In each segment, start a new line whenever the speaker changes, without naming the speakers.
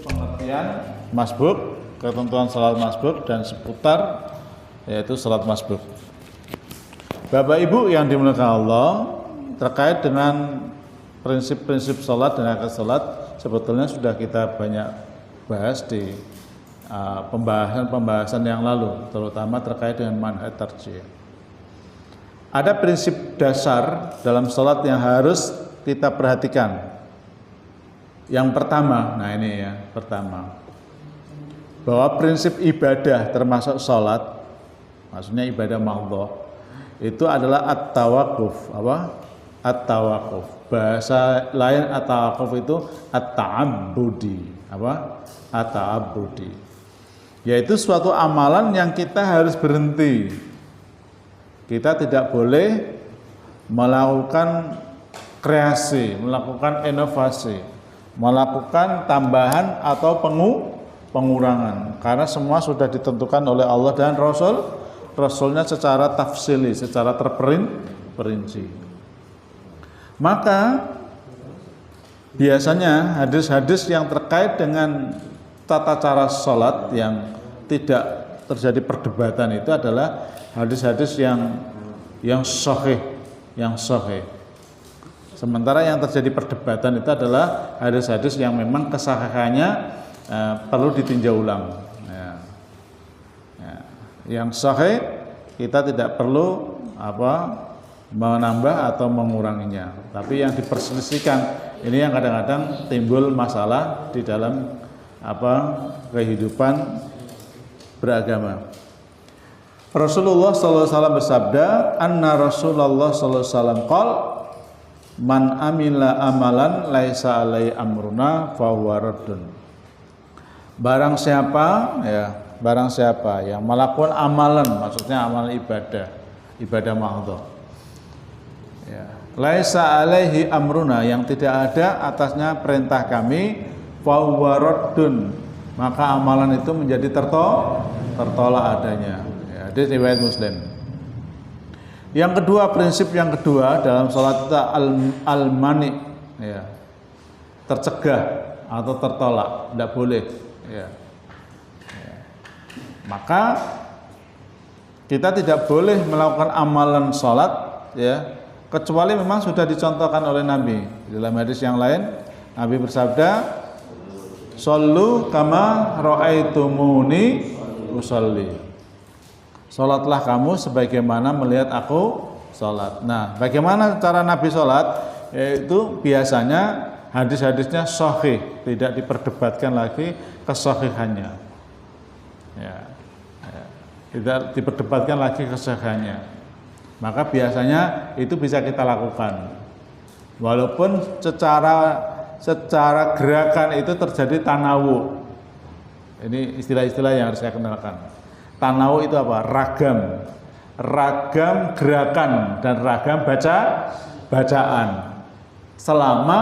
Pengertian masbuk, ketentuan salat masbuk dan seputar yaitu salat masbuk. Bapak Ibu yang dimuliakan Allah, terkait dengan prinsip-prinsip salat dan akad salat sebetulnya sudah kita banyak bahas di pembahasan yang lalu, terutama terkait dengan manhaj tarjih. Ada prinsip dasar dalam salat yang harus kita perhatikan. Yang pertama, nah ini ya, pertama, bahwa prinsip ibadah termasuk salat, maksudnya ibadah mahdhah, itu adalah at-tawaquf. Apa? At-tawaquf. Bahasa lain at-tawaquf itu at-ta'abbudi. Apa? At-ta'abbudi. Yaitu suatu amalan yang kita harus berhenti. Kita tidak boleh melakukan kreasi, melakukan inovasi, melakukan tambahan atau pengurangan, karena semua sudah ditentukan oleh Allah dan Rasulnya secara tafsili, secara terperinci. Maka biasanya hadis-hadis yang terkait dengan tata cara sholat yang tidak terjadi perdebatan itu adalah hadis-hadis yang sahih, Sementara yang terjadi perdebatan itu adalah hadis-hadis yang memang kesahihannya perlu ditinjau ulang. Yang sahih kita tidak perlu menambah atau menguranginya. Tapi yang diperselisihkan ini yang kadang-kadang timbul masalah di dalam kehidupan beragama. Rasulullah SAW bersabda, anna Rasulullah SAW qol, man amila amalan laisa alai amruna fahuwa raddun. Barang siapa yang melakukan amalan, maksudnya amalan ibadah mahdhah, ya, laisa alaihi amruna, yang tidak ada atasnya perintah kami, fahuwa raddun, maka amalan itu menjadi tertolak adanya. Ya, hadis riwayat Muslim. Yang kedua, prinsip yang kedua dalam sholat kita al-mani, ya, tercegah atau tertolak, tidak boleh. Ya. Maka kita tidak boleh melakukan amalan sholat, ya, kecuali memang sudah dicontohkan oleh Nabi. Dalam hadis yang lain, Nabi bersabda, "Shollu kama ra'aitumuni usolli." Sholatlah kamu sebagaimana melihat aku sholat. Nah, bagaimana cara Nabi sholat? Yaitu biasanya hadis-hadisnya sahih, tidak diperdebatkan lagi kesahihannya. Tidak diperdebatkan lagi kesahihannya. Maka biasanya itu bisa kita lakukan. Walaupun secara gerakan itu terjadi tanawu. Ini istilah-istilah yang harus saya kenalkan. Tanawu itu apa? Ragam gerakan dan ragam bacaan. Selama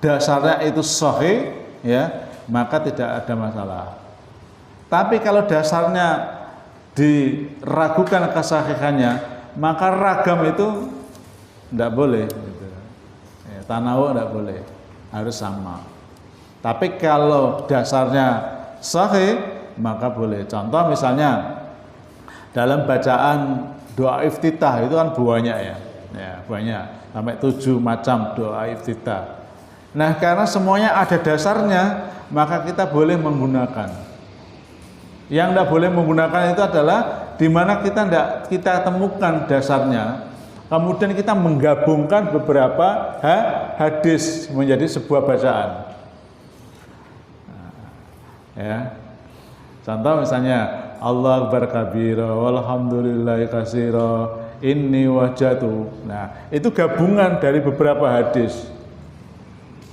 dasarnya itu sahih, ya, maka tidak ada masalah. Tapi kalau dasarnya diragukan kesahihannya, maka ragam itu tidak boleh. Gitu. Ya, tanawu tidak boleh, harus sama. Tapi kalau dasarnya sahih, maka boleh. Contoh misalnya dalam bacaan doa iftitah itu kan banyak banyak, sampai 7 macam doa iftitah. Nah, karena semuanya ada dasarnya, maka kita boleh menggunakan. Yang tidak boleh menggunakan itu adalah di mana kita temukan dasarnya, kemudian kita menggabungkan beberapa hadis menjadi sebuah bacaan. Ya. Contoh misalnya Allah Akbar kabira walhamdulillahi katsira inni wajatu. Nah, itu gabungan dari beberapa hadis.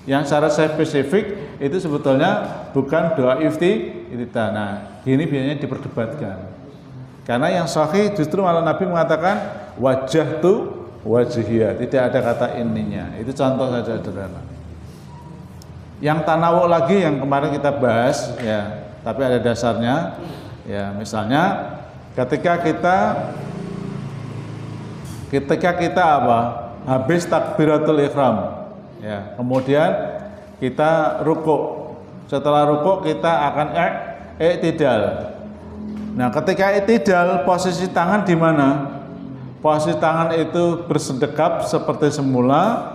Yang secara spesifik itu sebetulnya bukan doa iftitah. Nah, ini biasanya diperdebatkan. Karena yang sahih justru malah Nabi mengatakan wajah tu wajhiyah, tidak ada kata ininya. Itu contoh saja sederhana. Yang tanawu lagi yang kemarin kita bahas, ya, tapi ada dasarnya, ya, misalnya ketika kita habis takbiratul ihram. Ya, kemudian kita rukuk. Setelah rukuk kita akan i'tidal. Nah, ketika i'tidal posisi tangan di mana? Posisi tangan itu bersedekap seperti semula,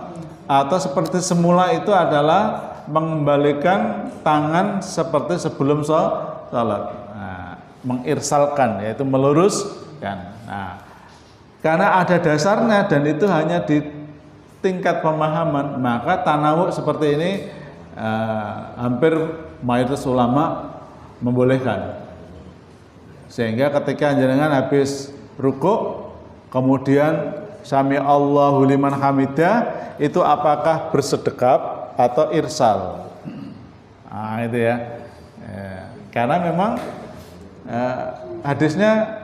atau seperti semula itu adalah mengembalikan tangan seperti sebelum salat. Nah, mengirsalkan, yaitu meluruskan. Nah, karena ada dasarnya dan itu hanya di tingkat pemahaman, maka tanawu seperti ini hampir mayoritas ulama membolehkan. Sehingga ketika jenengan habis rukuk, kemudian sami Allahu liman hamidah, itu apakah bersedekap atau irsal? Nah, itu ya. Karena memang hadisnya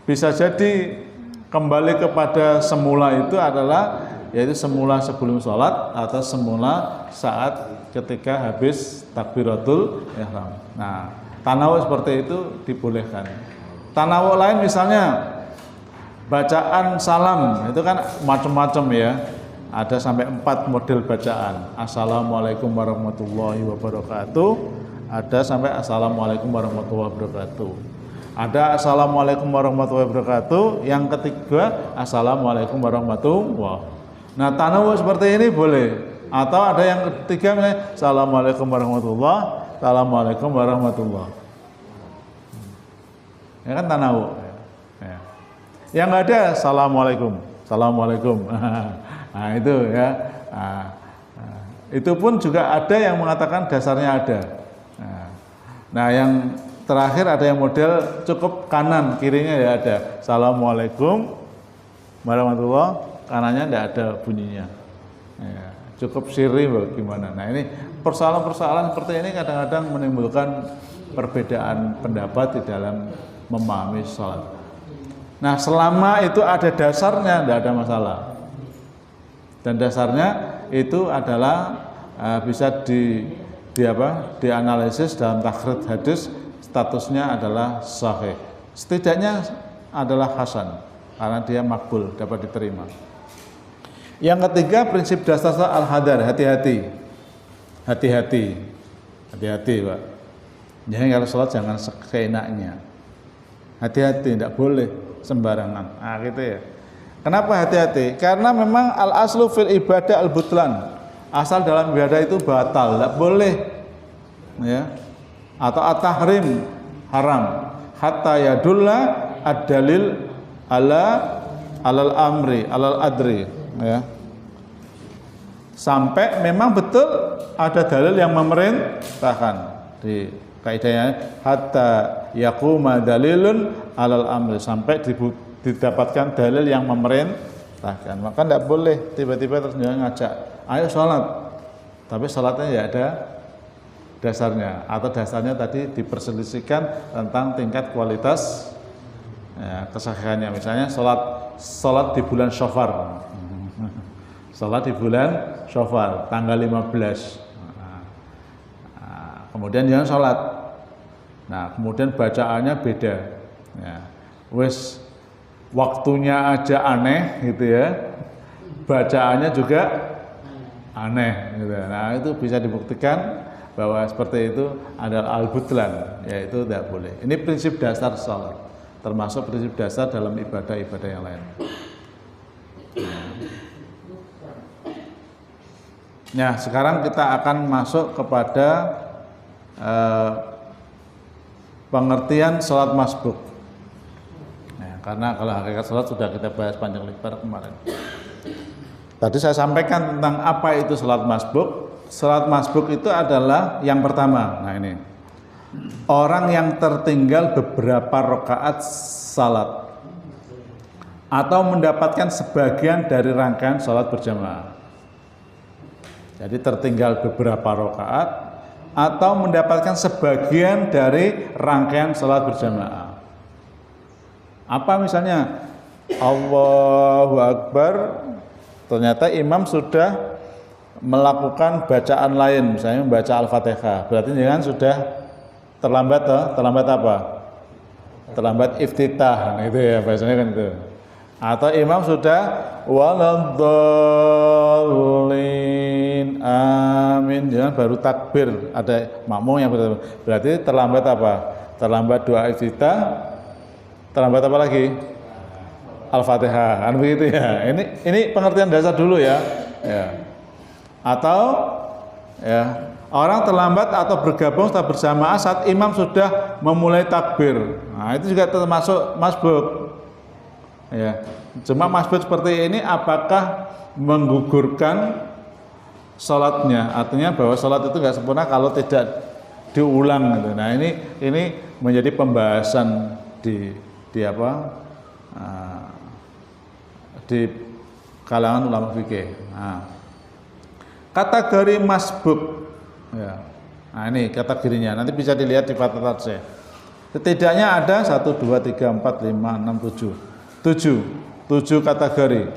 bisa jadi kembali kepada semula itu adalah yaitu semula sebelum sholat atau semula saat ketika habis takbiratul ihram. Nah, tanawu seperti itu dibolehkan. Tanawu lain misalnya bacaan salam, itu kan macam-macam ya. Ada sampai 4 model bacaan. Assalamualaikum warahmatullahi wabarakatuh. Ada sampai assalamualaikum warahmatullahi wabarakatuh. Ada assalamualaikum warahmatullahi wabarakatuh. Yang ketiga assalamualaikum warahmatullahi. Nah, tanawu seperti ini boleh. Atau ada yang ketiga misalnya assalamualaikum warahmatullahi, assalamualaikum warahmatullahi. Ya kan tanawu. Ya. Yang nggak ada assalamualaikum, assalamualaikum. Nah, itu ya. Itu pun juga ada yang mengatakan dasarnya ada. Nah, yang terakhir ada yang model cukup kanan, kirinya ya ada assalamualaikum warahmatullahi, kanannya tidak ada bunyinya. Ya, cukup sirri bagaimana. Nah, ini persoalan-persoalan seperti ini kadang-kadang menimbulkan perbedaan pendapat di dalam memahami sholat. Nah, selama itu ada dasarnya, tidak ada masalah. Dan dasarnya itu adalah bisa dianalisis dalam takhrij hadis, statusnya adalah sahih. Setidaknya adalah hasan karena dia makbul, dapat diterima. Yang ketiga, prinsip dasar al-hadar, hati-hati. Hati-hati. Hati-hati, Pak. Jadi kalau sholat jangan seenaknya. Hati-hati, tidak boleh sembarangan. Nah, gitu ya. Kenapa hati-hati? Karena memang al-aslu fil ibadah al-butlan. Asal dalam ibadah itu batal, tidak boleh. Ya. Atau at-tahrim, haram. Hatta yadulla ad-dalil alal amri, alal adri, ya. Sampai memang betul ada dalil yang memerintahkan. Di kaidahnya hatta yaquma dalilun alal amri, sampai didapatkan dalil yang memerintahkan. Maka tidak boleh tiba-tiba terus ngajak, ayo sholat, tapi sholatnya ya ada dasarnya, atau dasarnya tadi diperselisihkan tentang tingkat kualitas ya, kesahihannya. Misalnya sholat di bulan Syawal, sholat di bulan Syawal tanggal 15. Kemudian jangan sholat. Nah, kemudian bacaannya beda. Ya. Wes waktunya aja aneh gitu ya, bacaannya juga aneh gitu. Nah, itu bisa dibuktikan bahwa seperti itu adalah al-butlan, yaitu tidak boleh. Ini prinsip dasar sholat, termasuk prinsip dasar dalam ibadah-ibadah yang lain. Nah, sekarang kita akan masuk kepada pengertian sholat masbuk. Nah, karena kalau hakikat sholat sudah kita bahas panjang lebar kemarin. Tadi saya sampaikan tentang apa itu sholat masbuk. Sholat masbuk itu adalah yang pertama. Nah, ini orang yang tertinggal beberapa rakaat salat atau mendapatkan sebagian dari rangkaian sholat berjamaah. Jadi tertinggal beberapa rakaat atau mendapatkan sebagian dari rangkaian sholat berjamaah. Apa misalnya? Allahu Akbar, ternyata imam sudah melakukan bacaan lain, misalnya membaca Al-Fatihah, berarti jangan sudah terlambat apa? Terlambat iftitah, nah, itu ya bahasanya kan itu. Atau imam sudah waladhdallin amin, jangan baru takbir, ada makmum yang berarti terlambat apa? Terlambat doa iftitah, terlambat apa lagi? Al-Fatihah, kan begitu ya. Ini pengertian dasar dulu ya. Ya. Atau ya, orang terlambat atau bergabung setelah berjamaah saat imam sudah memulai takbir. Nah, itu juga termasuk masbuk. Ya, cuma masbuk seperti ini apakah menggugurkan sholatnya? Artinya bahwa sholat itu nggak sempurna kalau tidak diulang gitu. Nah ini menjadi pembahasan di di kalangan ulama fikih. Nah, kategori masbuk, ya. Nah ini kategorinya. Nanti bisa dilihat di Fathul Rasyid. Setidaknya ada 1, 2, 3, 4, 5, 6, 7 kategori.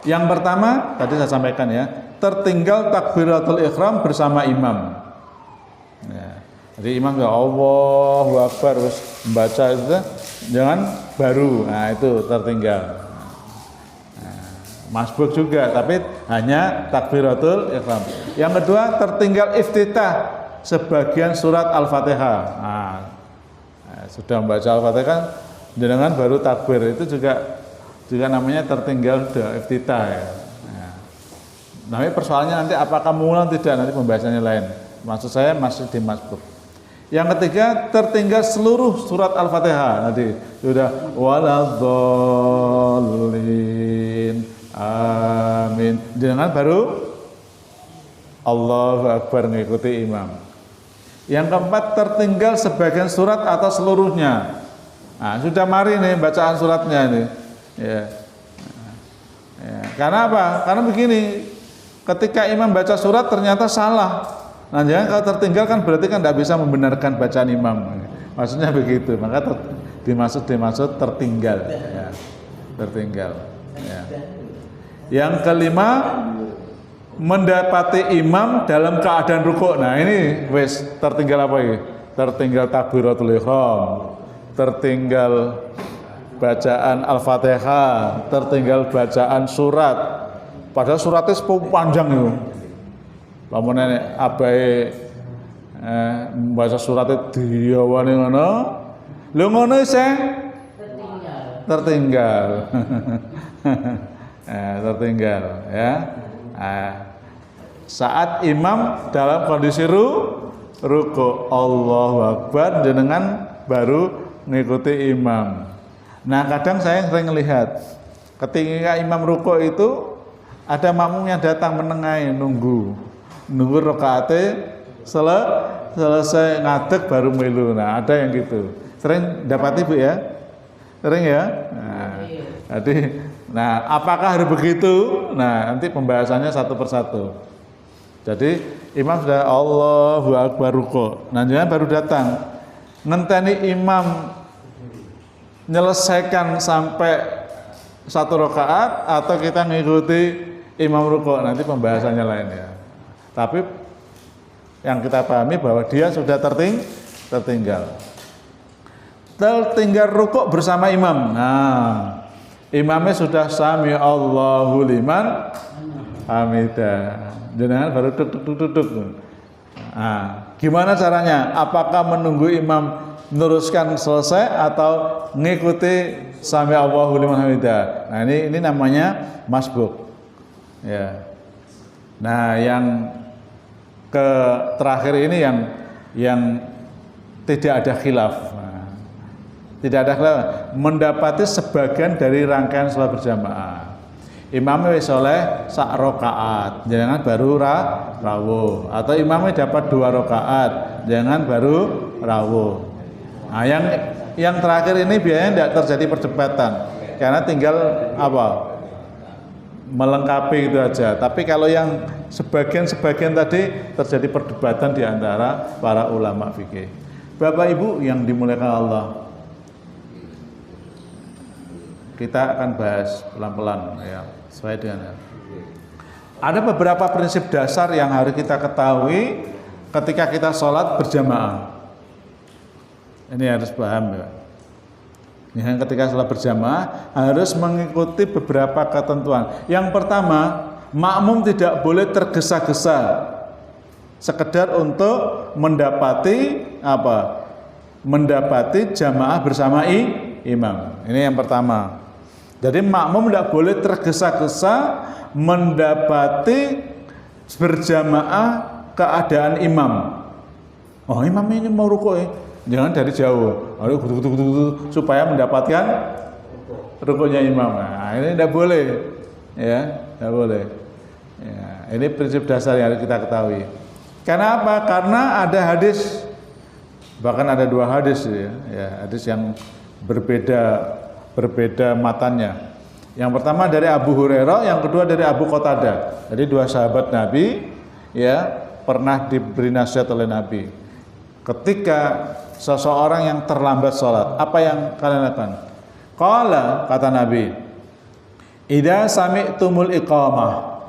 Yang pertama tadi saya sampaikan ya, tertinggal takbiratul ihram bersama imam. Ya. Jadi imam ya Allahu Akbar terus membaca itu, jangan baru. Nah itu tertinggal. Nah, masbuk juga, tapi hanya takbiratul ihram. Yang kedua tertinggal iftitah sebagian surat Al-Fatihah. Nah, sudah membaca Al-Fatihah dengan baru takbir, itu juga namanya tertinggal sudah iftitah ya. Nah, tapi persoalannya nanti apakah mengulang tidak, nanti pembahasannya lain. Maksud saya masih di masbuk. Yang ketiga tertinggal seluruh surat Al-Fatihah, nanti sudah waladhdallin amin, dengan baru Allahu Akbar mengikuti imam. Yang keempat tertinggal sebagian surat atau seluruhnya. Nah, sudah mari nih bacaan suratnya ini. Ya. Ya. Karena apa? Karena begini, ketika imam baca surat ternyata salah. Nah, jangan kalau tertinggal kan berarti kan tidak bisa membenarkan bacaan imam. Maksudnya begitu. Maka dimaksud tertinggal. Ya. Tertinggal. Ya. Yang kelima mendapati imam dalam keadaan rukuk. Nah, ini wes tertinggal apa ini? Tertinggal takbiratul ihram, tertinggal bacaan Al-Fatihah, tertinggal bacaan surat. Padahal suratnya panjang itu. Lamun nenek abai membaca suratnya diawani ngono. Lho ngono tertinggal. Tertinggal ya. Saat imam dalam kondisi ruku, Allahu Akbar, dengan baru mengikuti imam. Nah, kadang saya sering melihat ketika imam ruku itu ada makmum yang datang menengahi, nunggu rakaatnya selesai ngadeg baru melu. Nah, ada yang gitu. Sering dapat Ibu ya? Sering ya? Nah, apakah harus begitu? Nah, nanti pembahasannya satu persatu. Jadi imam sudah Allahu Akbar ruku, nah jangan baru datang ngenteni imam menyelesaikan sampai satu rakaat atau kita ngikuti imam ruku, nanti pembahasannya lain ya. Tapi yang kita pahami bahwa dia sudah tertinggal ruku bersama imam. Nah, imamnya sudah sami Allahu liman hamidah, jenengan baru duduk. Nah, gimana caranya? Apakah menunggu imam meneruskan selesai atau mengikuti sami Allahu liman hamidah? Nah, ini namanya masbuk. Ya. Nah, yang terakhir ini yang tidak ada khilaf. Tidak ada khilaf, mendapati sebagian dari rangkaian sholat berjamaah. Imamnya wis oleh sak rakaat, jangan baru rawuh. Atau imamnya dapat 2 rakaat, jangan baru rawuh. Nah, yang terakhir ini biasanya tidak terjadi perdebatan, karena tinggal apa? Melengkapi itu aja. Tapi kalau yang sebagian tadi terjadi perdebatan di antara para ulama fikih. Bapak Ibu yang dimuliakan Allah, kita akan bahas pelan-pelan ya, sesuai dengan ada beberapa prinsip dasar yang harus kita ketahui ketika kita sholat berjamaah. Ini harus paham ya. Ya, ketika sholat berjamaah harus mengikuti beberapa ketentuan. Yang pertama, makmum tidak boleh tergesa-gesa sekedar untuk mendapati apa? Mendapati jamaah bersama imam. Ini yang pertama. Jadi makmum tidak boleh tergesa-gesa mendapati berjamaah keadaan imam. Oh, imam ini mau rukuk ya. Jangan dari jauh. Supaya mendapatkan rukuknya imam. Nah, ini tidak boleh. Ya, tidak boleh. Ya, ini prinsip dasar yang harus kita ketahui. Karena apa? Karena ada hadis, bahkan ada dua hadis ya, hadis yang berbeda matannya. Yang pertama dari Abu Hurairah, yang kedua dari Abu Qatadah. Jadi dua sahabat Nabi ya pernah diberi nasihat oleh Nabi. Ketika seseorang yang terlambat sholat, apa yang kalian lakukan? Qala, kata Nabi, idza sami'tumul iqamah.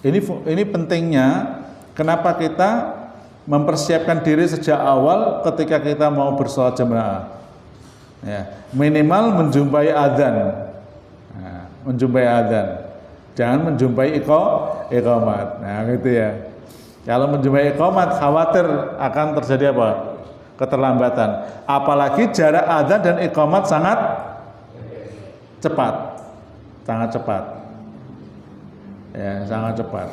Ini pentingnya. Kenapa kita mempersiapkan diri sejak awal ketika kita mau bersolat jamaah? Ya, minimal menjumpai adzan. Nah, menjumpai adzan. Jangan menjumpai iqamat. Nah, gitu ya. Kalau menjumpai iqamat khawatir akan terjadi apa? Keterlambatan. Apalagi jarak adzan dan iqamat sangat cepat. Sangat cepat. Ya, sangat cepat.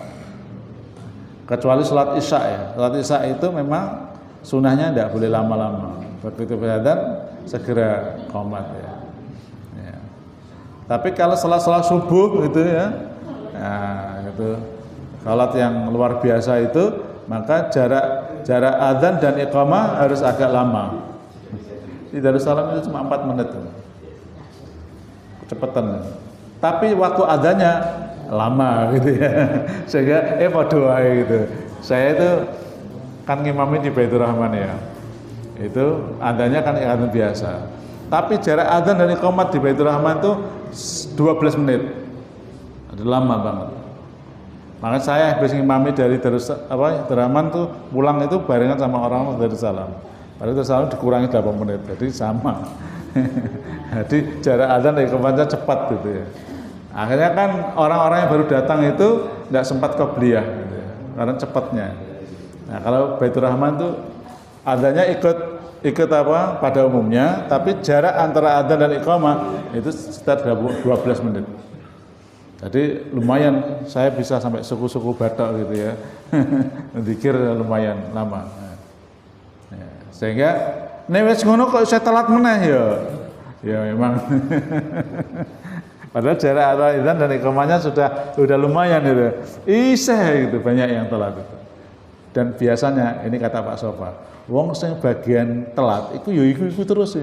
Kecuali sholat isya ya. Sholat isya itu memang sunahnya tidak boleh lama-lama. Begitu beradzan segera qomat ya. Ya. Tapi kalau sholat subuh gitu ya, nah, itu sholat yang luar biasa itu, maka jarak adzan dan iqamah harus agak lama. Di Darussalam itu cuma 4 menit. Kecepatan. Tapi waktu adzannya lama gitu ya, sehingga doa gitu. Saya itu kan ngimami di Baitur Rahman ya, itu adzannya kan adzan biasa, tapi jarak adzan dan iqamat di Baitur Rahman itu 12 menit, ada lama banget. Makanya saya habis ngimami dari Rahman tuh pulang itu barengan sama orang dari Darussalam. Padahal Darussalam dikurangi 8 menit, jadi sama. Jadi jarak adzan dan iqamatnya cepat gitu ya. Akhirnya kan orang-orang yang baru datang itu tidak sempat qobliyah gitu ya, karena cepatnya. Nah, kalau Baitur Rahman itu adanya ikut apa pada umumnya, tapi jarak antara adzan dan iqamah itu sekitar 12 menit. Jadi lumayan, saya bisa sampai suku-suku Batak gitu ya. Dzikir lumayan lama. Ya, sehingga nek wis ngono kok saya telat meneh ya. Ya memang. Padahal jarak antara adzan dan iqamahnya sudah lumayan gitu. Isih gitu, banyak yang telat itu. Dan biasanya ini kata Pak Sofa, wong sing bagian telat iku ya iku terus.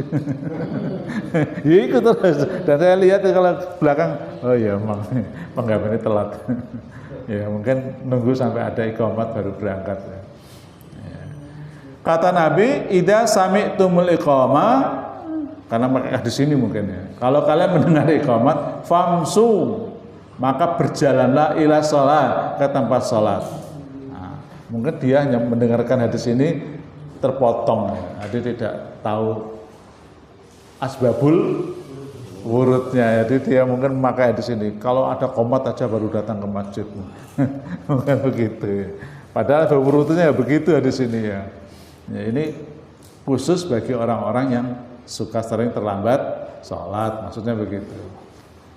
Ya iku terus. Dan saya lihat kalau belakang, oh ya emang penggabane telat. Ya mungkin nunggu sampai ada iqamat baru berangkat. Ya. Kata Nabi, idza sami'tumul iqamah, karena mereka di sini mungkin ya. Kalau kalian mendengar iqamat, famsu, maka berjalanlah ila sholat, ke tempat sholat. Nah, mungkin dia hanya mendengarkan hadis ini terpotong, ya. Jadi tidak tahu asbabul wurudnya. Jadi dia mungkin memakai hadis ini. Kalau ada qomat aja baru datang ke masjid. Mungkin begitu. Ya. Padahal wurudnya begitu hadis ini ya. Ya, ini khusus bagi orang-orang yang suka sering terlambat sholat, maksudnya begitu.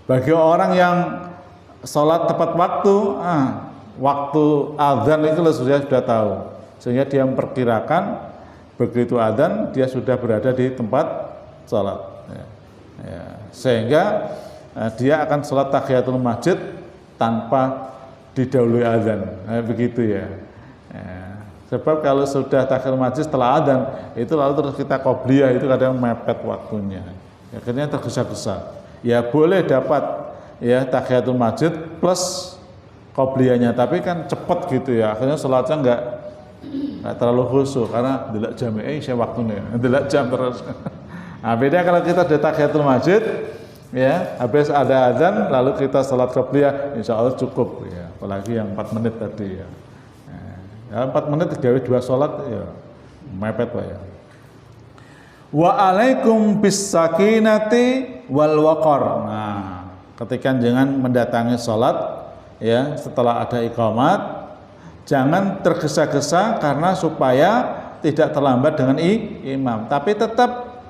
Bagi orang yang sholat tepat waktu, waktu adzan itu sudah tahu, sehingga dia memperkirakan begitu adzan dia sudah berada di tempat sholat. Ya. Sehingga dia akan sholat tahiyatul masjid tanpa didahului adzan, begitu ya. Sebab kalau sudah tahiyatul masjid setelah adzan itu lalu terus kita qobliyah itu kadang mepet waktunya. Akhirnya tergesa-gesa. Ya boleh dapat ya tahiyatul masjid plus qobliyahnya, tapi kan cepat gitu ya. Akhirnya salatnya enggak terlalu khusyuk karena delok jam saya waktunya. Delok jam terus. Nah, beda kalau kita di tahiyatul masjid ya, habis ada adzan lalu kita salat qobliyah insyaallah cukup ya. Apalagi yang 4 menit tadi ya. Ya, 4 menit gawe 2 sholat ya mepet Pak ya. Wa alaikum bis sakinati wal waqar. Nah, ketika jangan mendatangi salat ya setelah ada iqamat, jangan tergesa-gesa karena supaya tidak terlambat dengan imam, tapi tetap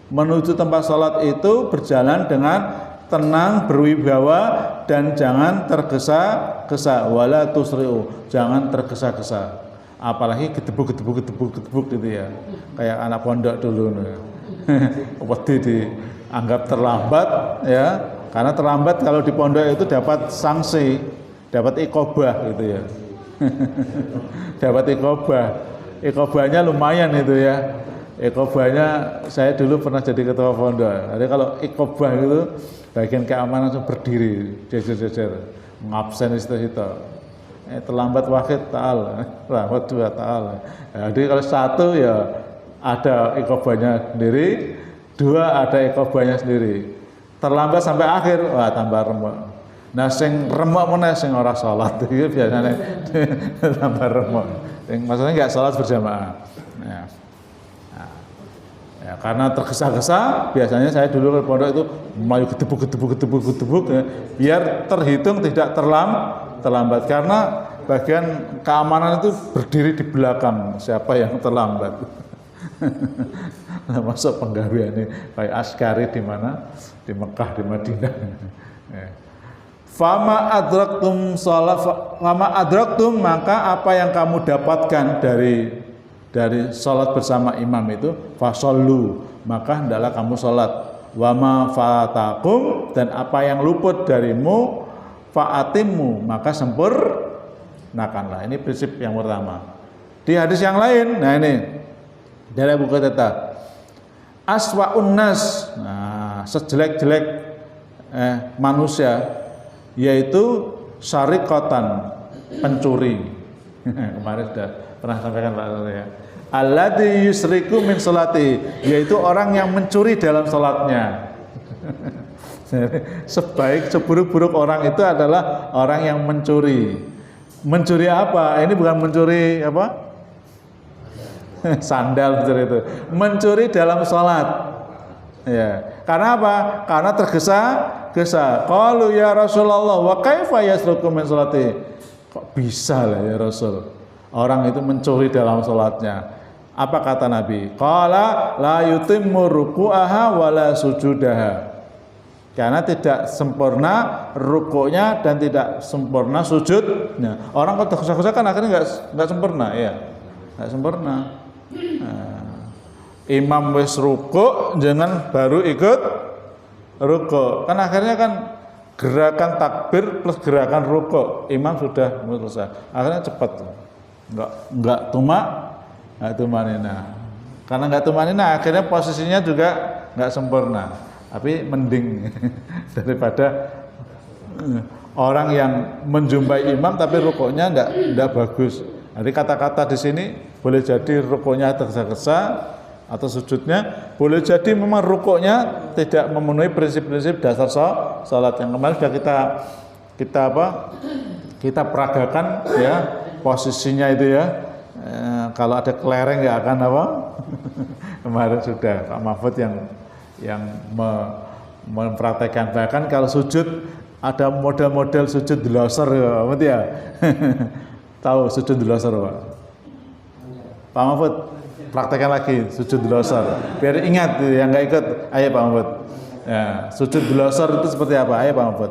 menuju tempat salat itu berjalan dengan tenang, berwibawa, dan jangan tergesa-gesa. Wala tusri'u, jangan tergesa-gesa. Apalagi gedebuk gitu ya, kayak anak pondok dulu waktu dianggap terlambat ya, karena terlambat kalau di pondok itu dapat sanksi, dapat iqobah gitu ya. Dapat iqobahnya lumayan itu ya. Iqobahnya saya dulu pernah jadi ketua pondok, jadi kalau iqobah gitu bagian keamanan langsung berdiri jejer-jejer ngabsen itu. Terlambat wahid ta'al, terlambat dua ta'al. Jadi kalau satu ya ada iqobahnya sendiri, dua ada iqobahnya sendiri. Terlambat sampai akhir, wah tambah remuk. Nah sing remuk meneh sing ora salat itu biasanya tambah remuk. Maksudnya enggak salat berjamaah. Ya, karena tergesa-gesa, biasanya saya dulu ke pondok itu melayu gedebuk ya, biar terhitung tidak terlambat karena bagian keamanan itu berdiri di belakang siapa yang terlambat. Masuk penggawean ini kayak askari di mana, di Mekah, di Madinah. Fama adraktum, maka apa yang kamu dapatkan dari sholat bersama imam itu fasollu, maka hendaklah kamu sholat. Wama fatakum, dan apa yang luput darimu fa'atimmu, maka sempurnakanlah. Ini prinsip yang pertama. Di hadis yang lain, nah ini dari Abu Qatadah, aswa'un nas, nah, sejelek-jelek manusia yaitu syariqatan, pencuri. Kemarin sudah pernah sampaikan Pak ya. Alladzi yusriku min sholati, yaitu orang yang mencuri dalam salatnya. Seburuk-buruk orang itu adalah orang yang mencuri. Mencuri apa? Ini bukan mencuri apa? Sandal mencuri itu. Mencuri dalam salat. Ya. Karena apa? Karena tergesa-gesa. Qalu ya Rasulullah wa kaifa yasruku min sholati? Kok bisa lah ya Rasul? Orang itu mencuri dalam salatnya. Apa kata Nabi? Qala la yutimmu ruku'aha wa la sujudaha. Karena tidak sempurna rukuknya dan tidak sempurna sujudnya. Orang kalau tergesa-gesa kan akhirnya enggak sempurna ya. Enggak sempurna. Nah, imam wis rukuk jangan baru ikut rukuk. Kan akhirnya kan gerakan takbir plus gerakan rukuk imam sudah selesai. Akhirnya cepat. Enggak tumanina. Karena enggak tumanina akhirnya posisinya juga enggak sempurna. Tapi mending daripada orang yang menjumpai imam tapi rukuknya enggak bagus. Jadi kata-kata di sini boleh jadi rukuknya tergesa-gesa atau sujudnya, boleh jadi memang rukuknya tidak memenuhi prinsip-prinsip dasar salat yang kemarin sudah kita peragakan ya. Posisinya itu ya, kalau ada kelereng nggak akan apa? Kemarin sudah Pak Mahfud yang mempraktekkan. Bahkan kalau sujud ada model-model sujud loser ya, tahu sujud loser Pak Mahfud? Praktekkan lagi sujud loser. Biar ingat yang nggak ikut, ayo Pak Mahfud. Ya, sujud loser itu seperti apa? Ayo Pak Mahfud.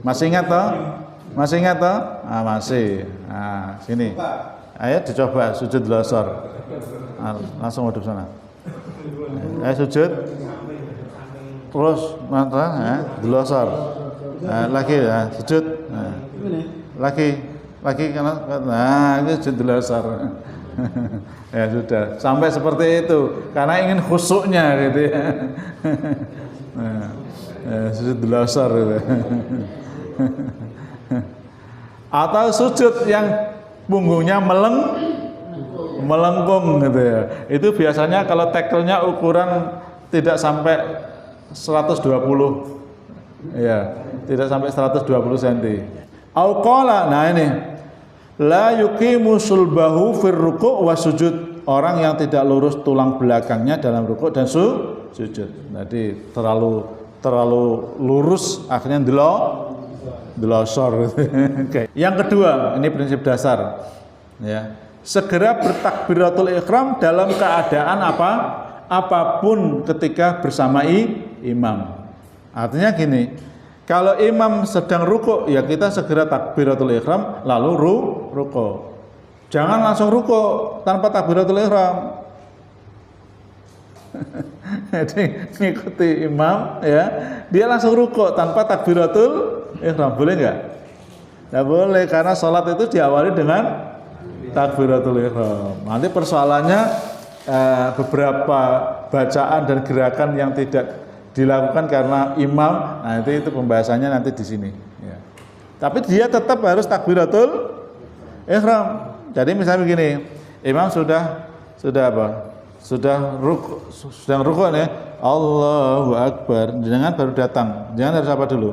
Masih ingat toh? Masih ingat toh? Ah, masih. Nah, sini. Ayo dicoba sujud losor. Nah, langsung hadap sana. Ayo sujud. Terus mantra, losor. Nah, lagi ya, sujud. Nah, lagi kanan. Nah, ini sujud losor. Ya sudah, sampai seperti itu karena ingin khusyuknya gitu ya. Nah, sujud losor gitu. Atau sujud yang punggungnya melengkung gitu ya. Itu biasanya kalau tackle-nya ukuran tidak sampai 120 ya, tidak sampai 120 cm. Au qala, nah ini la yuqimu sulbahu fir ruku' wa sujud. orang yang tidak lurus tulang belakangnya dalam rukuk dan sujud. Jadi terlalu lurus akhirnya delosor. Oke. Yang kedua, ini prinsip dasar. Ya. Segera bertakbiratul ihram dalam keadaan apapun ketika bersama imam. Artinya gini, kalau imam sedang rukuk, ya kita segera takbiratul ihram lalu rukuk. Jangan langsung rukuk tanpa takbiratul ihram. Jadi ngikuti imam, ya, dia langsung rukuk tanpa takbiratul ihram, boleh nggak? Nggak boleh, karena sholat itu diawali dengan takbiratul ihram. Nanti persoalannya beberapa bacaan dan gerakan yang tidak dilakukan karena imam, nah itu pembahasannya nanti di sini. Ya. Tapi dia tetap harus takbiratul ihram. Jadi misalnya begini, imam sudah apa? Sudah rukuk nih, Allahu Akbar, jangan baru datang, jangan harus apa dulu?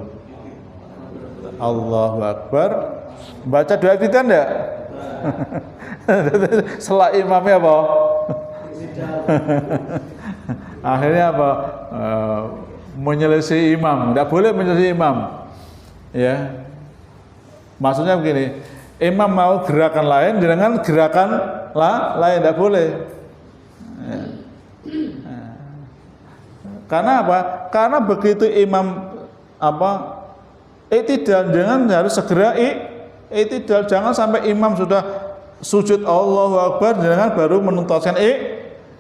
Allahu Akbar, baca doa iftitah enggak? Setelah imamnya apa? Akhirnya apa? Menyelisih imam. Tidak boleh menyelisih imam. Ya. Maksudnya begini, imam mau gerakan lain dengan gerakan lain, tidak boleh. Ya. Karena apa? Karena begitu imam i'tidal, jangan harus segera i'tidal, jangan sampai imam sudah sujud Allahu Akbar jangan baru menuntaskan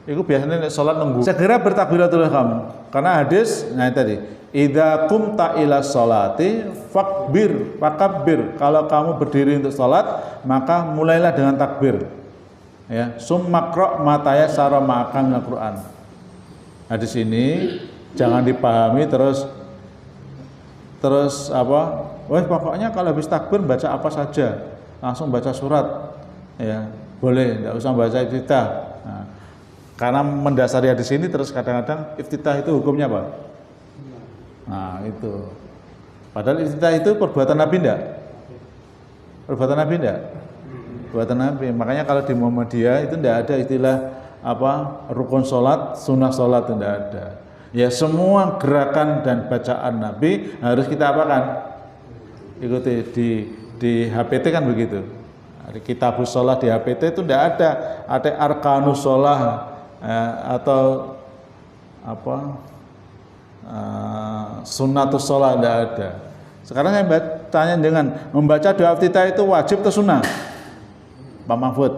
itu biasanya sholat nunggu. Segera bertakbiratul ihram. Karena hadis tadi, idza qumta ila sholati fakabbir. Kalau kamu berdiri untuk sholat, maka mulailah dengan takbir. Ya, summa qra' ma tayassara ma'aka minal Qur'an. Hadis ini jangan dipahami terus apa? Wah, pokoknya kalau habis takbir baca apa saja, langsung baca surat. Ya, boleh, tidak usah baca iftitah. Nah, karena mendasari hadis ini terus kadang-kadang iftitah itu hukumnya apa? Nah, itu. Padahal iftitah itu perbuatan Nabi enggak? Perbuatan Nabi enggak? Perbuatan Nabi. Makanya kalau di Muhammadiyah itu enggak ada istilah rukun salat, sunnah salat, enggak ada. Ya, semua gerakan dan bacaan Nabi harus kita apakan? Ikuti di HPT kan begitu. Kitabus sholah di HPT itu tidak ada arkanus sholah atau sunnatus sholah, tidak ada. Sekarang saya tanya, dengan membaca doa iftitah itu wajib atau sunnah? Pak Mahfud,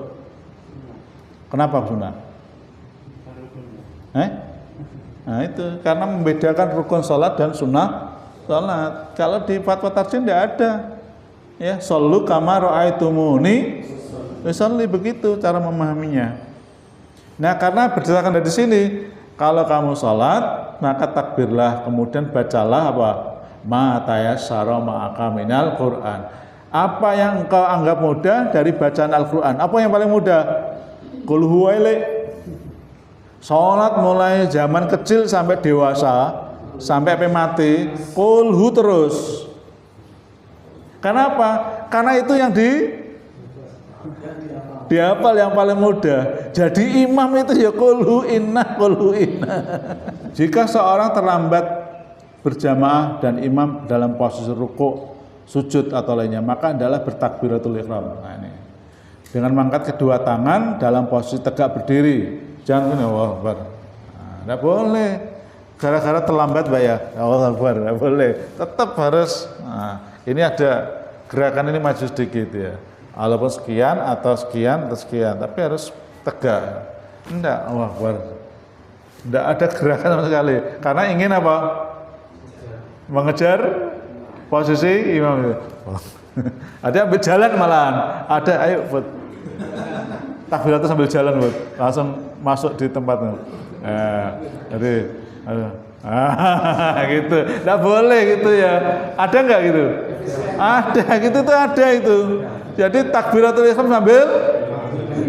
kenapa sunnah? Nah itu karena membedakan rukun sholat dan sunnah sholat. Kalau di fatwa tarjih tidak ada. Ya, shollu kama ra'aitumuni usolli, begitu cara memahaminya. Nah, karena berdasarkan dari sini, kalau kamu sholat maka takbirlah, kemudian bacalah apa? Ma tayassara ma'aka minal Qur'an. Apa yang engkau anggap mudah dari bacaan Al-Qur'an? Apa yang paling mudah? Qul huwailai. Sholat mulai zaman kecil sampai dewasa, sampai mati, qul hu terus. Kenapa? Karena itu yang dihafal yang paling mudah. Jadi imam itu ya qul inna. Jika seorang terlambat berjamaah dan imam dalam posisi rukuk, sujud atau lainnya, maka adalah bertakbiratul ihram. Nah, ini. Dengan mengangkat kedua tangan dalam posisi tegak berdiri. Jangan Allahu Akbar. Enggak boleh. Gara-gara terlambat Pak ya. Allahu Akbar, enggak boleh. Tetap harus ini ada gerakan ini maju sedikit ya. Walaupun sekian atau sekian, tapi harus tegak. Enggak, Allahu Akbar. Enggak ada gerakan sama sekali. Karena ingin apa? Mengejar posisi imam. Ada ambil jalan malahan. Ada, ayo buat takbiratul sambil jalan buat langsung masuk di tempatnya. Jadi gitu, nggak boleh gitu ya. Ada nggak gitu? Ada gitu tuh, ada itu. Jadi takbiratul ihram sambil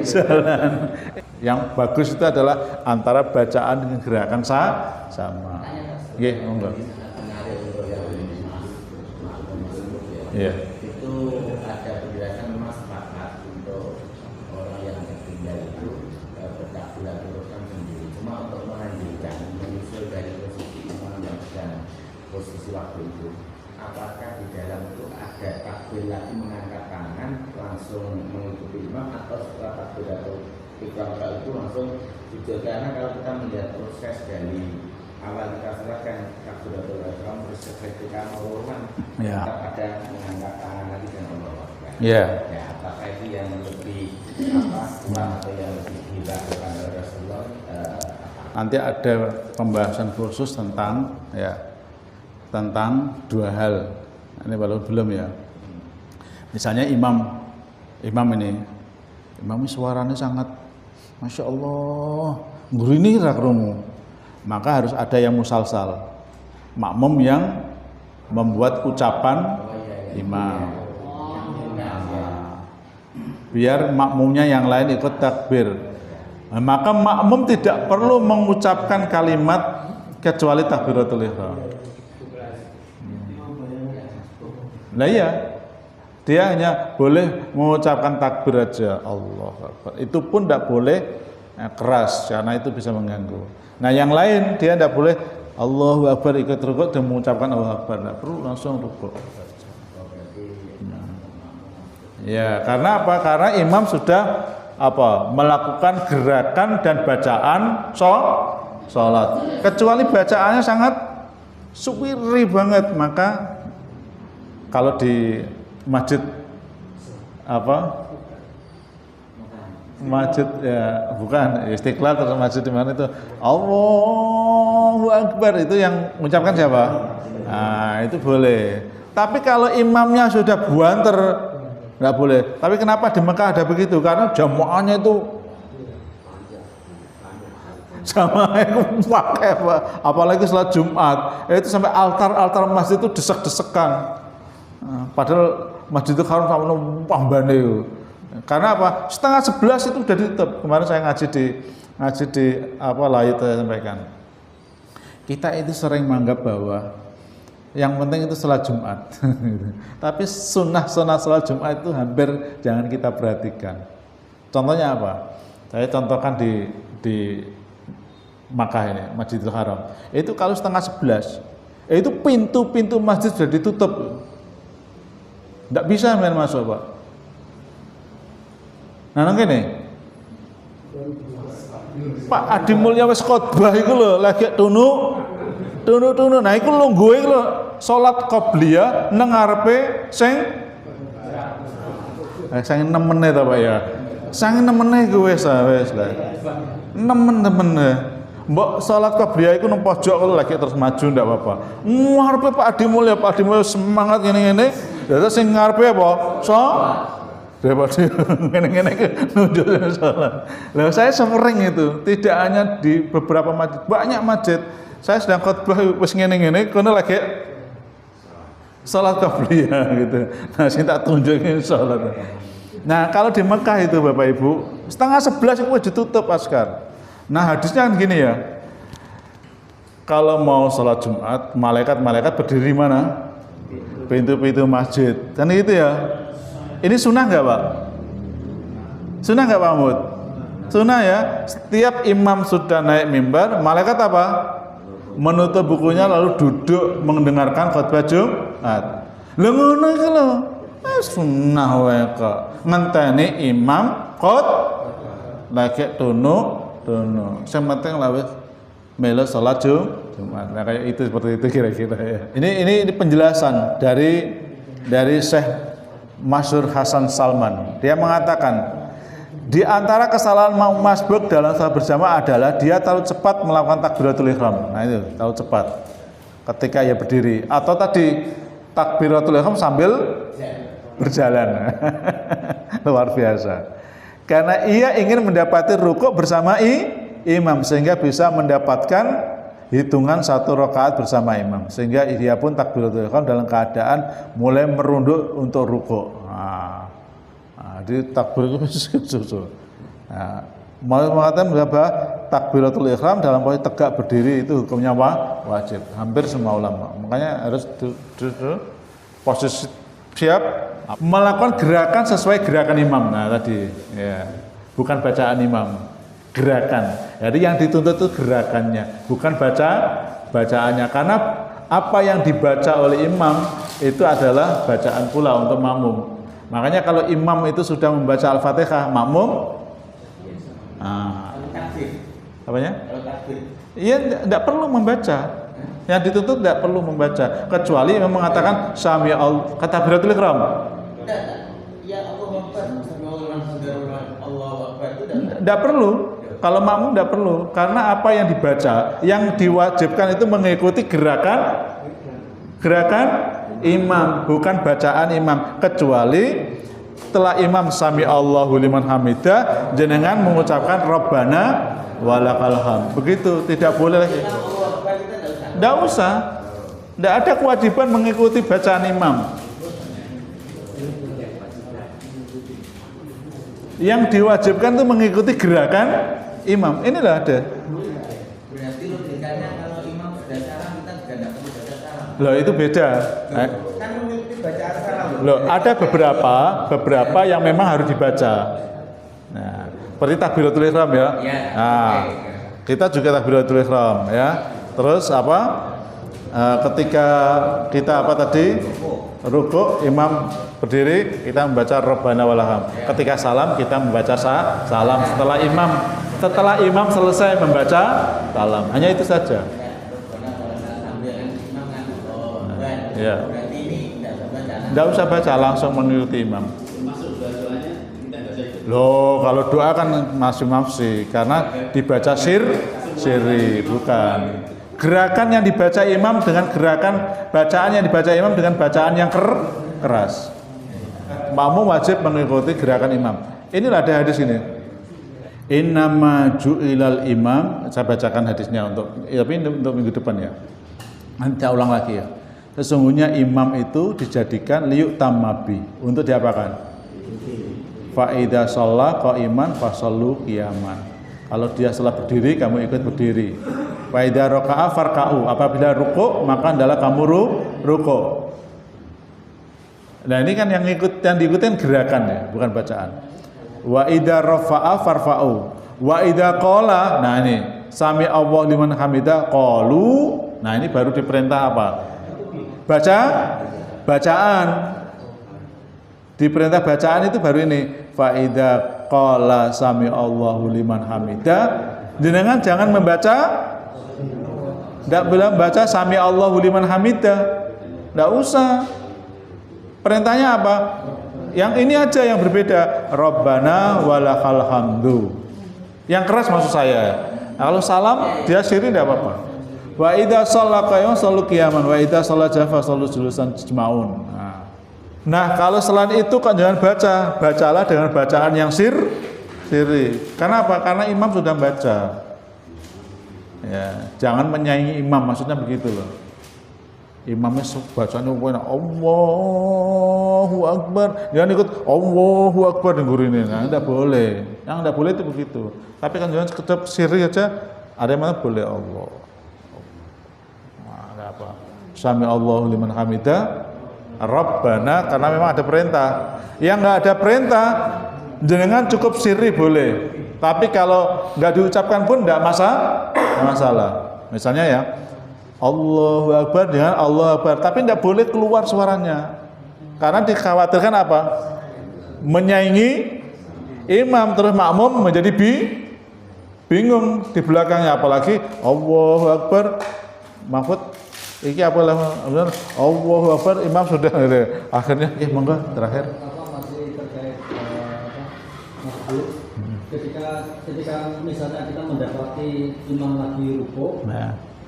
jalan. Yang bagus itu adalah antara bacaan dengan gerakan sama. Nggih, monggo. Iya.
Itu ada penjelasan Mas Fakat untuk orang yang tertinggal itu posisi waktu itu, apakah di dalam itu ada takbir lagi mengangkat tangan langsung mengikuti imam, atau setelah takbir atau ikram itu langsung sujud? Karena kalau kita melihat proses dari awal kita serahkan takbiratul ihram terus ketika mau kan tetap ada mengangkat tangan lagi dan Allah Akbar. Ya, apakah itu yang lebih kurang atau yang lebih dilakukan oleh Rasulullah?
Nanti ada pembahasan khusus tentang tentang dua hal. Ini belum ya. Misalnya imam ini suaranya sangat Masya Allah, gurini rakrumu, maka harus ada yang musalsal, makmum yang membuat ucapan imam, biar makmumnya yang lain ikut takbir. Maka makmum tidak perlu mengucapkan kalimat kecuali takbiratul ihram. Nah iya, dia hanya boleh mengucapkan takbir aja, Allah Akbar. Itu pun tidak boleh keras karena itu bisa mengganggu. Nah yang lain dia tidak boleh Allahu Akbar ikut rukuk dan mengucapkan Allahu Akbar, tidak perlu langsung rukuk. Ya, karena apa? Karena imam sudah melakukan gerakan dan bacaan sholat. Kecuali bacaannya sangat suwiri banget, maka kalau di masjid masjid ya bukan Istiqlal atau masjid di mana itu Allahu Akbar, itu yang mengucapkan siapa? Nah, itu boleh. Tapi kalau imamnya sudah buanter nggak boleh. Tapi kenapa di Mekah ada begitu? Karena jamaahnya itu pakai apalagi salat Jumat, itu sampai altar masjid itu desek-desekan. Padahal Masjidil Haram sama pambane. Karena apa? 10:30 itu udah ditutup. Kemarin saya ngaji di Layut saya sampaikan. Kita itu sering menganggap bahwa yang penting itu sholat Jumat. Tapi sunnah sholat Jumat itu hampir jangan kita perhatikan. Contohnya apa? Saya contohkan di Makkah ini, Masjidil Haram. Itu kalau 10:30, itu pintu-pintu masjid sudah ditutup. Tidak bisa main masuk, Pak. Nah, gini. Pak Adi Mulya wis khotbah iku lho, lagi tunu. Nah iku lungguh iku lho, salat qobliyah nang ngarepe sing nemene ta Pak ya. Sing nemene iku wis lah. Nemen. Mbok salat qobliyah iku nang pojok kalau lagi terus maju ndak apa-apa. Ngarepe Pak Adi Mulya semangat ngene-ngene. Terus sing ngarepe apa? Daripada ngene-ngene nunjuk salat. Lah saya sering itu, tidak hanya di beberapa masjid, banyak masjid. Saya sedang khotbah wis ngene-ngene, kono lagi salat qabliyah gitu. Nah, sing tak tunjukin salat. Nah, kalau di Mekah itu Bapak Ibu, 10:30 itu ditutup askar. Nah, hadisnya kan gini ya. Kalau mau salat Jumat, malaikat berdiri mana? Pintu-pintu masjid. Kan gitu ya. Ini sunnah nggak Pak? Sunnah nggak Pak Mahmud? Sunnah ya. Setiap imam sudah naik mimbar, malaikat apa? Menutup bukunya lalu duduk mendengarkan khotbah Jumat. Lha ngono iki lho. Sunnah wae kok. Ngenteni imam lagi tunu. Yang penting lawis melu salat Jumat. Nah, kayak itu seperti itu kira-kira ya. Ini penjelasan dari Syekh Masyhur Hasan Salman. Dia mengatakan di antara kesalahan masbuk dalam salat berjamaah adalah dia terlalu cepat melakukan takbiratul ihram. Nah itu terlalu cepat ketika ia berdiri, atau tadi takbiratul ihram sambil berjalan. Luar biasa. Karena ia ingin mendapati rukuk bersama imam sehingga bisa mendapatkan hitungan 1 rakaat bersama imam, sehingga dia pun takbiratul ihram dalam keadaan mulai merunduk untuk rukuk. Di takbir itu susul. Nah, mau mengatakan bahwa takbiratul ihram dalam posisi tegak berdiri itu hukumnya wajib. Hampir semua ulama. Makanya harus posisi siap melakukan gerakan sesuai gerakan imam. Nah tadi ya, bukan bacaan imam, gerakan. Jadi yang dituntut itu gerakannya, bukan bacaannya. Karena apa yang dibaca oleh imam itu adalah bacaan pula untuk makmum. Makanya kalau imam itu sudah membaca Al-Fatihah, makmum apanya? Iya, tidak perlu membaca. Yang dituntut tidak perlu membaca, kecuali imam mengatakan Sami Allah, kata takbiratul ihram. Tidak perlu. Kalau makmum tidak perlu, karena apa yang dibaca, yang diwajibkan itu mengikuti gerakan imam, bukan bacaan imam. Kecuali setelah imam Sami Allahu liman hamidah, jenengan mengucapkan Rabbana walakal hamd. Begitu, tidak boleh lagi. Tidak usah. Tidak ada kewajiban mengikuti bacaan imam. Yang diwajibkan itu mengikuti gerakan imam. Inilah ada.
Berarti logikanya kalau imam sudah salam kita juga tidak perlu baca salam.
Loh, itu beda.
Kan mengikuti bacaan salam.
Loh, ada beberapa yang memang harus dibaca. Nah, seperti takbiratul ihram ya. Nah, kita juga takbiratul ihram ya. Terus apa? Ketika kita apa tadi? Rukuk, imam berdiri, kita membaca Rabbana walaham. Ketika salam, kita membaca salam. Setelah imam selesai membaca salam. Hanya itu saja. Ya. Tidak usah baca, langsung mengikuti imam. Loh, kalau doa kan masih karena dibaca sirri, bukan. Gerakan yang dibaca imam dengan bacaan yang dibaca imam dengan bacaan yang keras. Makmum wajib mengikuti gerakan imam. Inilah ada hadis ini. Innama ju'ilal imam, saya bacakan hadisnya untuk minggu depan ya. Nanti saya ulang lagi ya. Sesungguhnya imam itu dijadikan liyuk tamabi, untuk diapakan? Fa idza shalla qa'iman fasallu qiyaman. Kalau dia setelah berdiri, kamu ikut berdiri. Wa idza raka'a farka'u, apabila ruku' maka adalah kamu ruku'. Nah, ini kan yang diikutin gerakan ya, bukan bacaan. Wa idza rafa'a farfa'u. Wa idza qala, nah ini sami Allah liman hamidah qalu. Nah, ini baru diperintah apa? Bacaan. Diperintah bacaan itu baru ini. Fa idza qala sami Allahu liman hamidah. Jenengan jangan membaca, tidak bilang baca Sami Allahu liman hamidah, tidak usah. Perintahnya apa? Yang ini aja yang berbeda. Rabbana walakal hamdu. Yang keras maksud saya. Nah, kalau salam dia sirri tidak apa-apa. Wa idza shalla qa'iman shallu qiyaman wa idza shalla jafa shallu julusan jemaun. Nah, kalau selain itu kan jangan bacalah dengan bacaan yang sirri. Karena apa? Karena imam sudah baca. Ya, jangan menyaingi imam, maksudnya begitu loh. Imamnya bacanya Allahu Akbar, jangan ikut Allahu Akbar dengur ini. Nah, tidak boleh. Yang tidak boleh itu begitu. Tapi kan jangan sekedar sirri aja. Ada yang mana boleh Allah. Nah, ada apa? Sami Allahu liman hamidah. Rabbana, karena memang ada perintah. Yang nggak ada perintah, jenengan cukup sirri boleh. Tapi kalau nggak diucapkan pun nggak masalah. Misalnya ya, Allahu Akbar dengan Allahu Akbar, tapi tidak boleh keluar suaranya. Karena dikhawatirkan apa? Menyaingi imam, terus makmum menjadi bingung di belakangnya. Apalagi Allahu Akbar, Mahfud iki apa lah, Allahu Akbar, imam sudah akhirnya monggo terakhir.
Masih terkait ketika misalnya kita mendapati imam lagi ruku,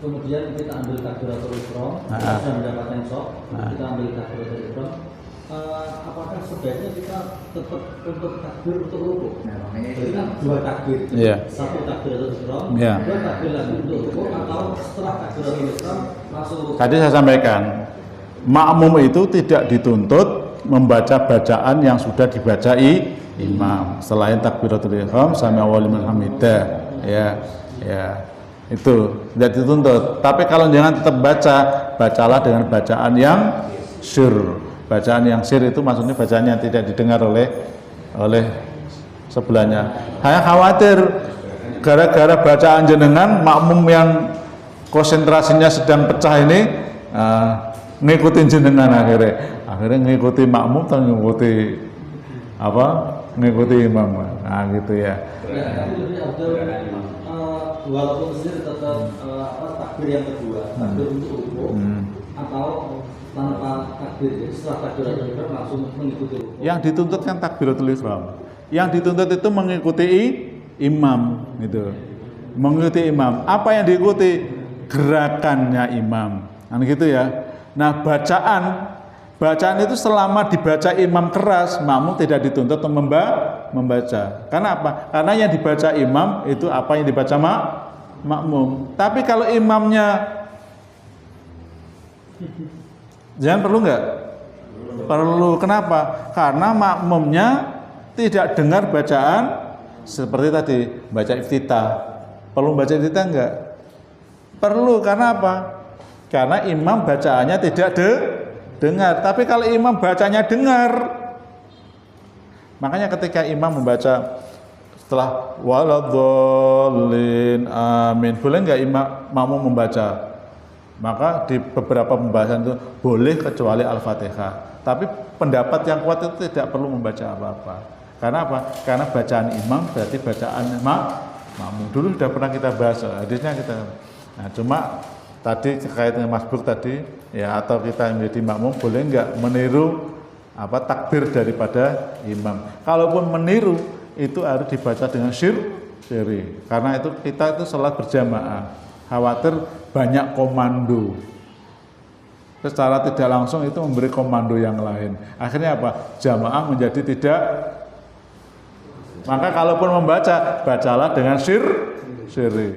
kemudian kita ambil takbiratul ihram, sudah mendapatkan shock, kita ambil takbiratul ihram, apakah sebaiknya kita tetap untuk takbir untuk ruku? Jadi kan dua takbir, satu takbiratul ihram, dua takbir lagi untuk ruku, atau setelah takbiratul ihram langsung ruku? Tadi
saya sampaikan, makmum itu tidak dituntut membaca bacaan yang sudah dibacai imam selain takbiratul ihram sami Allahu liman hamidah, ya itu tidak dituntut. Tapi kalau jangan tetap bacalah dengan bacaan yang sir. Bacaan yang sir itu maksudnya bacaan yang tidak didengar oleh sebelahnya. Saya khawatir gara-gara bacaan jenengan makmum yang konsentrasinya sedang pecah ini ngikutin jenengan akhirnya ngikuti makmum atau ngikuti apa, ngikuti imam, nah gitu ya.
Tapi lebih afdal walaupun sendiri tetap takbir yang kedua, takbir untuk rukuk atau tanpa takbir, jadi setelah takbiratul ihram langsung mengikuti rukuk.
Yang dituntut kan takbiratul ihram. Yang dituntut itu mengikuti imam gitu. Mengikuti imam. Apa yang diikuti? Gerakannya imam. Kan gitu ya. Nah, bacaan itu selama dibaca imam keras, makmum tidak dituntut untuk membaca. Karena apa? Karena yang dibaca imam itu apa yang dibaca makmum. Tapi kalau imamnya jangan perlu nggak? Perlu. Kenapa? Karena makmumnya tidak dengar bacaan seperti tadi baca iftitah. Perlu baca iftitah enggak? Perlu. Karena apa? Karena imam bacaannya tidak dengar. Tapi kalau imam bacanya dengar, makanya ketika imam membaca setelah waladhdallin amin, boleh enggak makmum membaca? Maka di beberapa pembahasan itu boleh kecuali Al-Fatihah. Tapi pendapat yang kuat itu tidak perlu membaca apa-apa. Karena apa? Karena bacaan imam berarti bacaan makmum. Dulu sudah pernah kita bahas hadisnya kita. Nah, cuma tadi terkait dengan masbuk tadi ya, atau kita yang menjadi makmum boleh enggak meniru apa takbir daripada imam. Kalaupun meniru itu harus dibaca dengan syiri. Karena itu kita itu salat berjamaah. Khawatir banyak komando. Secara tidak langsung itu memberi komando yang lain. Akhirnya apa? Jamaah menjadi tidak. Maka kalaupun membaca, bacalah dengan syiri.